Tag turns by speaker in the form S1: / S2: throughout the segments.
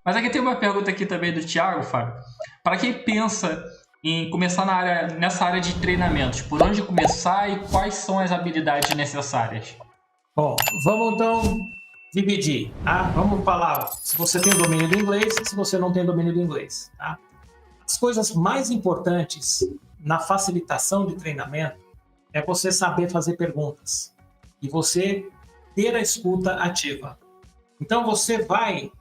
S1: Mas aqui tem uma pergunta aqui também do Thiago, Fábio. Para quem pensa em começar nessa área de treinamentos, por onde começar e quais são as habilidades necessárias?
S2: Bom, vamos então dividir, tá? Vamos falar se você tem domínio do inglês e se você não tem domínio do inglês, tá? As coisas mais importantes na facilitação de treinamento é você saber fazer perguntas e você ter a escuta ativa. Então você vai...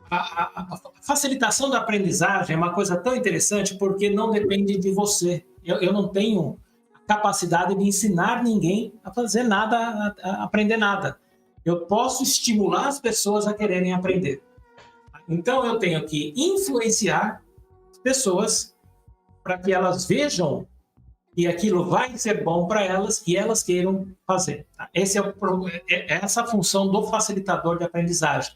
S2: A facilitação da aprendizagem é uma coisa tão interessante porque não depende de você. Eu não tenho capacidade de ensinar ninguém a fazer nada, a aprender nada. Eu posso estimular as pessoas a quererem aprender. Então eu tenho que influenciar as pessoas para que elas vejam que aquilo vai ser bom para elas e elas queiram fazer. Essa é a função do facilitador de aprendizagem.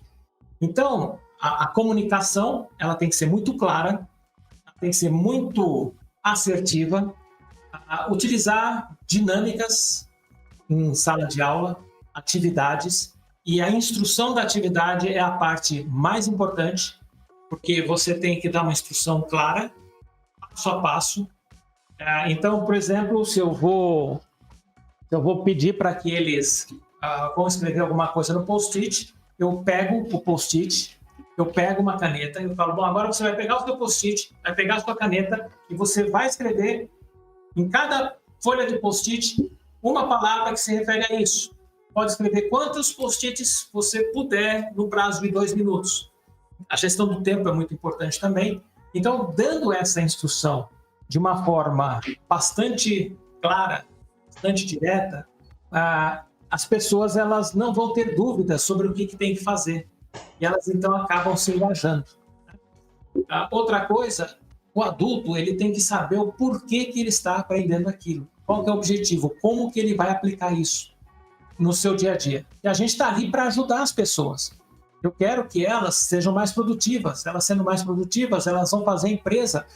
S2: Então, a comunicação ela tem que ser muito clara, tem que ser muito assertiva, utilizar dinâmicas em sala de aula, atividades, e a instrução da atividade é a parte mais importante, porque você tem que dar uma instrução clara, passo a passo. Então, por exemplo, se eu vou pedir para que eles vão escrever alguma coisa no post-it, eu pego o post-it, eu pego uma caneta e eu falo, bom, agora você vai pegar o seu post-it, vai pegar a sua caneta e você vai escrever em cada folha de post-it uma palavra que se refere a isso. Pode escrever quantos post-its você puder no prazo de 2 minutos. A gestão do tempo é muito importante também. Então, dando essa instrução de uma forma bastante clara, bastante direta, as pessoas elas não vão ter dúvidas sobre o que tem que fazer. E elas, então, acabam se engajando. Outra coisa, o adulto ele tem que saber o porquê que ele está aprendendo aquilo. Qual que é o objetivo? Como que ele vai aplicar isso no seu dia a dia? E a gente está ali para ajudar as pessoas. Eu quero que elas sejam mais produtivas. Elas sendo mais produtivas, elas vão fazer a empresa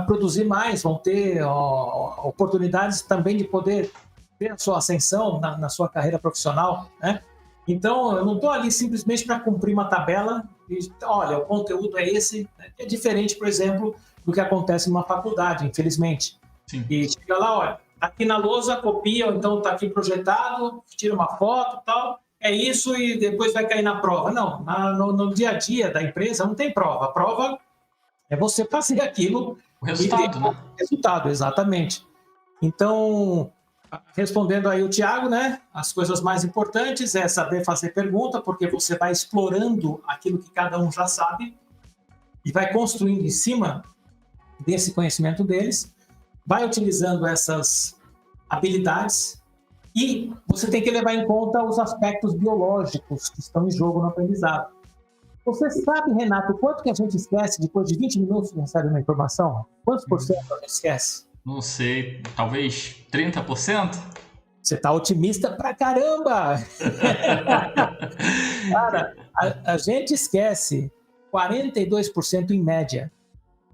S2: produzir mais, vão ter oportunidades também de poder ter a sua ascensão na sua carreira profissional, né? Então, eu não estou ali simplesmente para cumprir uma tabela e, olha, o conteúdo é esse. Né? É diferente, por exemplo, do que acontece numa faculdade, infelizmente.
S1: Sim.
S2: E chega lá, olha, tá aqui na lousa, copia, ou então tá aqui projetado, tira uma foto e tal, é isso e depois vai cair na prova. Não, no dia a dia da empresa não tem prova. A prova é você fazer aquilo.
S1: O resultado, né?
S2: O resultado, exatamente. Então, respondendo aí o Thiago, né? As coisas mais importantes é saber fazer pergunta, porque você vai explorando aquilo que cada um já sabe e vai construindo em cima desse conhecimento deles, vai utilizando essas habilidades e você tem que levar em conta os aspectos biológicos que estão em jogo no aprendizado. Você sabe, Renato, quanto que a gente esquece depois de 20 minutos de receber uma informação? Quantos por cento a gente esquece?
S1: Não sei, talvez 30%?
S2: Você tá otimista pra caramba! Cara, a gente esquece 42% em média.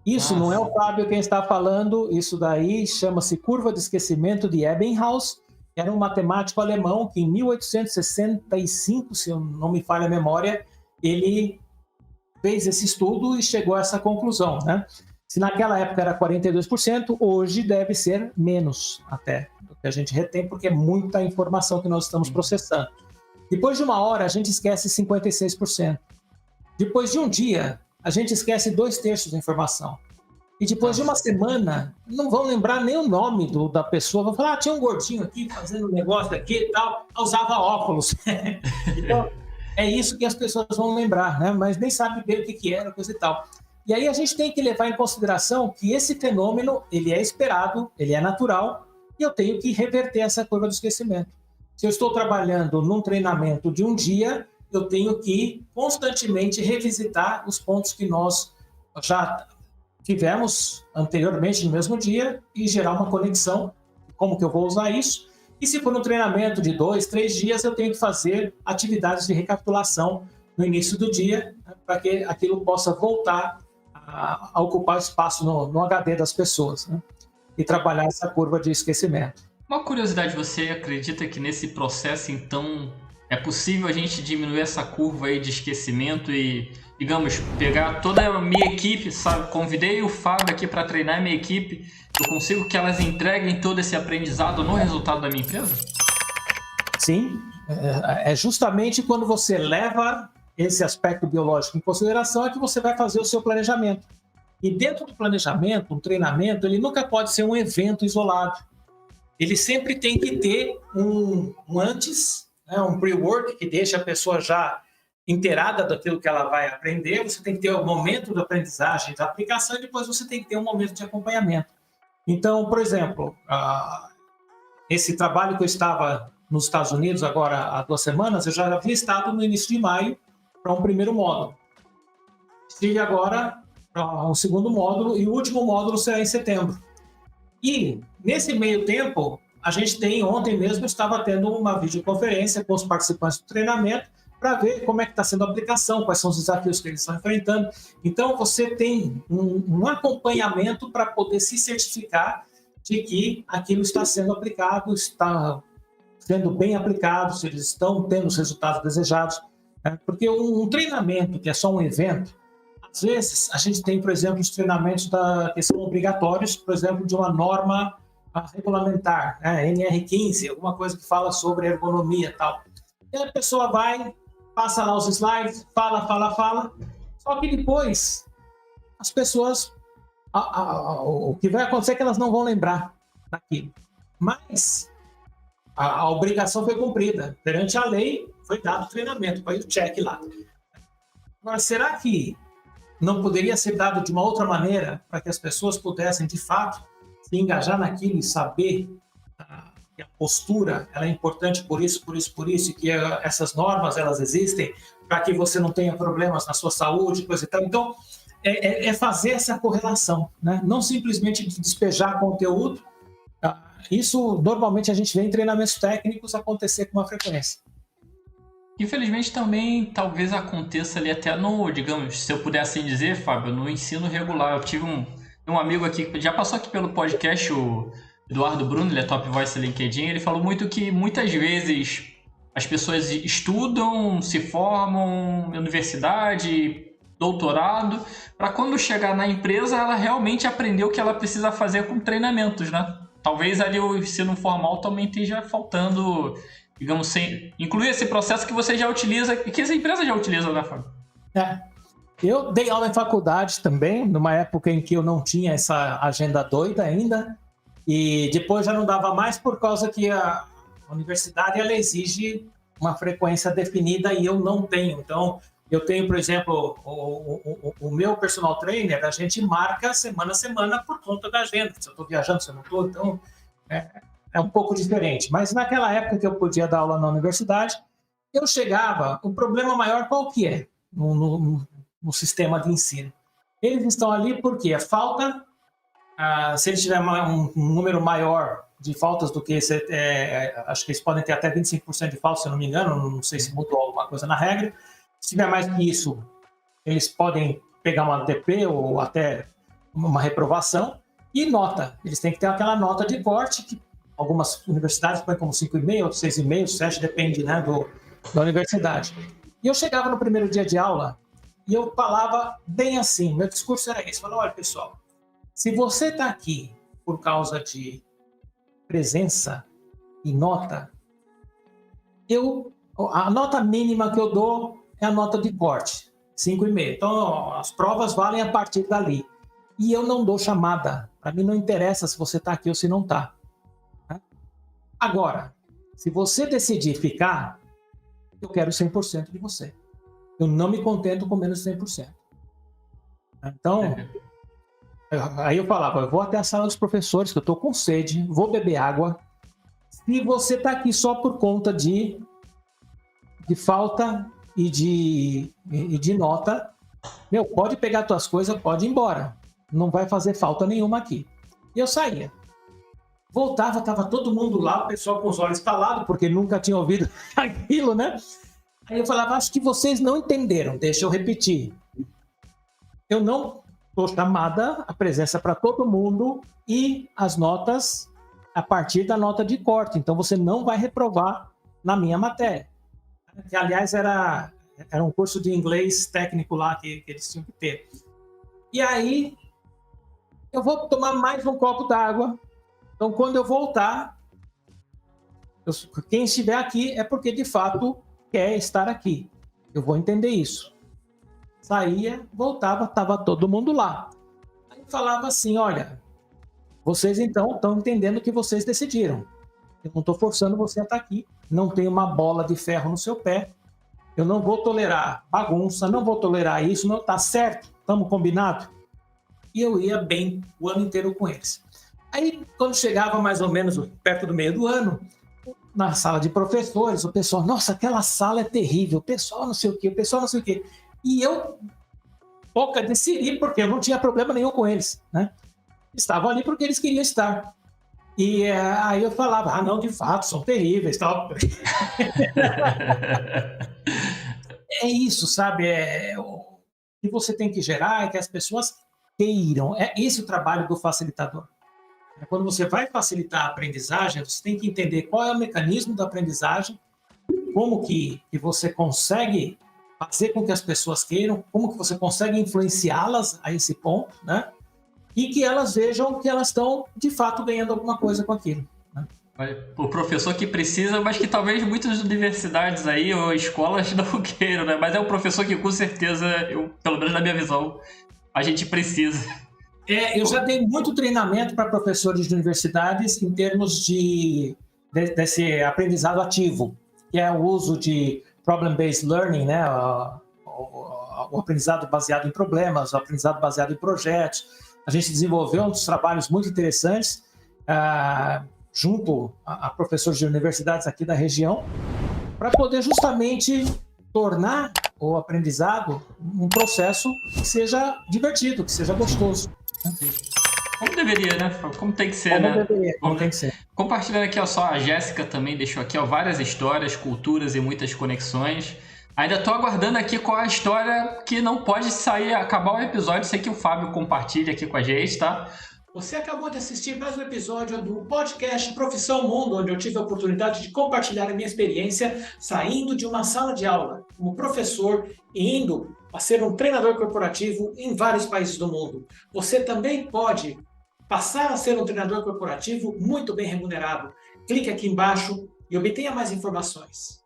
S2: Isso não é o Fábio quem está falando, isso daí chama-se curva de esquecimento de Ebbinghaus, que era um matemático alemão que em 1865, se eu não me falha a memória, ele fez esse estudo e chegou a essa conclusão, né? Se naquela época era 42%, hoje deve ser menos até do que a gente retém, porque é muita informação que nós estamos processando. Depois de 1 hora, a gente esquece 56%. Depois de um dia, a gente esquece 2/3 da informação. E depois de uma semana, não vão lembrar nem o nome da pessoa. Vão falar, tinha um gordinho aqui fazendo um negócio aqui e tal, usava óculos. Então, é isso que as pessoas vão lembrar, né? Mas nem sabe bem o que era, coisa e tal. E aí a gente tem que levar em consideração que esse fenômeno, ele é esperado, ele é natural, e eu tenho que reverter essa curva do esquecimento. Se eu estou trabalhando num treinamento de um dia, eu tenho que constantemente revisitar os pontos que nós já tivemos anteriormente no mesmo dia e gerar uma conexão, como que eu vou usar isso. E se for um treinamento de 2, 3 dias, eu tenho que fazer atividades de recapitulação no início do dia, né, para que aquilo possa voltar a ocupar espaço no HD das pessoas, né, e trabalhar essa curva de esquecimento.
S1: Uma curiosidade, você acredita que nesse processo, então, É possível a gente diminuir essa curva aí de esquecimento e, digamos, pegar toda a minha equipe, sabe? Convidei o Fábio aqui para treinar a minha equipe. Eu consigo que elas entreguem todo esse aprendizado no resultado da minha empresa?
S2: Sim, é justamente quando você leva esse aspecto biológico em consideração é que você vai fazer o seu planejamento. E dentro do planejamento, um treinamento, ele nunca pode ser um evento isolado. Ele sempre tem que ter um antes, né, um pre-work que deixa a pessoa já inteirada daquilo que ela vai aprender. Você tem que ter o momento da aprendizagem, da aplicação, e depois você tem que ter um momento de acompanhamento. Então, por exemplo, esse trabalho que eu estava nos Estados Unidos agora há 2 semanas, eu já havia estado no início de maio para um primeiro módulo. Estive agora para um segundo módulo e o último módulo será em setembro. E, nesse meio tempo, a gente ontem mesmo estava tendo uma videoconferência com os participantes do treinamento para ver como é que está sendo a aplicação, quais são os desafios que eles estão enfrentando. Então, você tem um acompanhamento para poder se certificar de que aquilo está sendo aplicado, está sendo bem aplicado, se eles estão tendo os resultados desejados. Né? Porque um treinamento que é só um evento, às vezes a gente tem, por exemplo, os treinamentos que são obrigatórios, por exemplo, de uma norma regulamentar, né? NR15, alguma coisa que fala sobre ergonomia e tal. E a pessoa vai, passa lá os slides, fala, só que depois as pessoas, o que vai acontecer é que elas não vão lembrar daquilo. Mas a obrigação foi cumprida. Perante a lei, foi dado o treinamento, foi o check lá. Agora, será que não poderia ser dado de uma outra maneira para que as pessoas pudessem, de fato, se engajar naquilo e saber que a postura ela é importante por isso, e que essas normas elas existem para que você não tenha problemas na sua saúde, coisa e tal. Então, é fazer essa correlação, né? Não simplesmente despejar conteúdo. Isso, normalmente, a gente vê em treinamentos técnicos acontecer com uma frequência.
S1: Infelizmente, também, talvez aconteça ali até no, digamos, se eu puder assim dizer, Fábio, no ensino regular. Eu tive um amigo aqui, que já passou aqui pelo podcast, o Eduardo Bruno, ele é Top Voice LinkedIn, ele falou muito que, muitas vezes, as pessoas estudam, se formam em universidade, doutorado, para quando chegar na empresa, ela realmente aprender o que ela precisa fazer com treinamentos, né? Talvez ali o ensino formal também esteja faltando, digamos, incluir esse processo que você já utiliza, e que as empresas já utilizam, né, Fábio?
S2: Eu dei aula em faculdade também, numa época em que eu não tinha essa agenda doida ainda, e depois já não dava mais por causa que a universidade ela exige uma frequência definida e eu não tenho. Então, eu tenho, por exemplo, o meu personal trainer, a gente marca semana a semana por conta da agenda. Se eu estou viajando, se eu não estou, então é um pouco diferente. Mas naquela época que eu podia dar aula na universidade, eu chegava, o problema maior qual que é no sistema de ensino? Eles estão ali porque a falta, se eles tiverem um número maior de faltas do que acho que eles podem ter até 25% de faltas, se eu não me engano, não sei se mudou alguma coisa na regra. Se tiver mais que isso, eles podem pegar uma DP ou até uma reprovação. E nota, eles têm que ter aquela nota de corte, que algumas universidades põem como 5,5, outras 6,5, 7, depende, né, da universidade. E eu chegava no primeiro dia de aula e eu falava bem assim, meu discurso era esse, eu falava, olha pessoal, se você está aqui por causa de presença e nota, a nota mínima que eu dou é a nota de corte, 5,5. Então, as provas valem a partir dali. E eu não dou chamada. Para mim não interessa se você está aqui ou se não está. Agora, se você decidir ficar, eu quero 100% de você. Eu não me contento com menos de 100%. Então, aí eu falava, eu vou até a sala dos professores, que eu estou com sede, vou beber água. Se você está aqui só por conta de falta e de nota, pode pegar tuas coisas, pode ir embora. Não vai fazer falta nenhuma aqui. E eu saía. Voltava, estava todo mundo lá, o pessoal com os olhos estalados, porque nunca tinha ouvido aquilo, né? Aí eu falava, acho que vocês não entenderam, deixa eu repetir. Eu não estou chamada, a presença para todo mundo e as notas a partir da nota de corte. Então você não vai reprovar na minha matéria. que aliás era um curso de inglês técnico lá que eles tinham que ter. E aí, eu vou tomar mais um copo d'água. Então, quando eu voltar, quem estiver aqui é porque, de fato, quer estar aqui. Eu vou entender isso. Saía, voltava, estava todo mundo lá. Aí falava assim, olha, vocês então estão entendendo o que vocês decidiram. Eu não estou forçando você a estar aqui. Não tem uma bola de ferro no seu pé. Eu não vou tolerar bagunça, não vou tolerar isso, não está certo? Estamos combinados? E eu ia bem o ano inteiro com eles. Aí, quando chegava mais ou menos perto do meio do ano, na sala de professores, o pessoal, nossa, aquela sala é terrível, o pessoal não sei o quê, o pessoal não sei o quê. E eu, pouca decidi, porque eu não tinha problema nenhum com eles, né? Estavam ali porque eles queriam estar. E aí eu falava, não, de fato, são terríveis, tal. É isso, sabe? O que você tem que gerar é que as pessoas queiram. É esse o trabalho do facilitador. Quando você vai facilitar a aprendizagem, você tem que entender qual é o mecanismo da aprendizagem, como que você consegue fazer com que as pessoas queiram, como que você consegue influenciá-las a esse ponto, né? E que elas vejam que elas estão, de fato, ganhando alguma coisa com aquilo. Né?
S1: O professor que precisa, mas que talvez muitas universidades aí ou escolas não queiram, né? Mas é o professor que, com certeza, pelo menos na minha visão, a gente precisa.
S2: Eu já dei muito treinamento para professores de universidades em termos desse aprendizado ativo, que é o uso de problem-based learning, né? O aprendizado baseado em problemas, o aprendizado baseado em projetos. A gente desenvolveu uns trabalhos muito interessantes junto a professores de universidades aqui da região, para poder justamente tornar o aprendizado um processo que seja divertido, que seja gostoso.
S1: Como deveria, né? Como tem que ser,
S2: como
S1: né?
S2: Deveria, como tem que ser.
S1: Compartilhando aqui, ó, só a Jéssica também deixou aqui, ó, várias histórias, culturas e muitas conexões. Ainda tô aguardando aqui qual é a história que não pode sair, acabar o episódio, sei que o Fábio compartilha aqui com a gente, tá?
S2: Você acabou de assistir mais um episódio do podcast Profissão Mundo, onde eu tive a oportunidade de compartilhar a minha experiência saindo de uma sala de aula como professor e indo a ser um treinador corporativo em vários países do mundo. Você também pode passar a ser um treinador corporativo muito bem remunerado. Clique aqui embaixo e obtenha mais informações.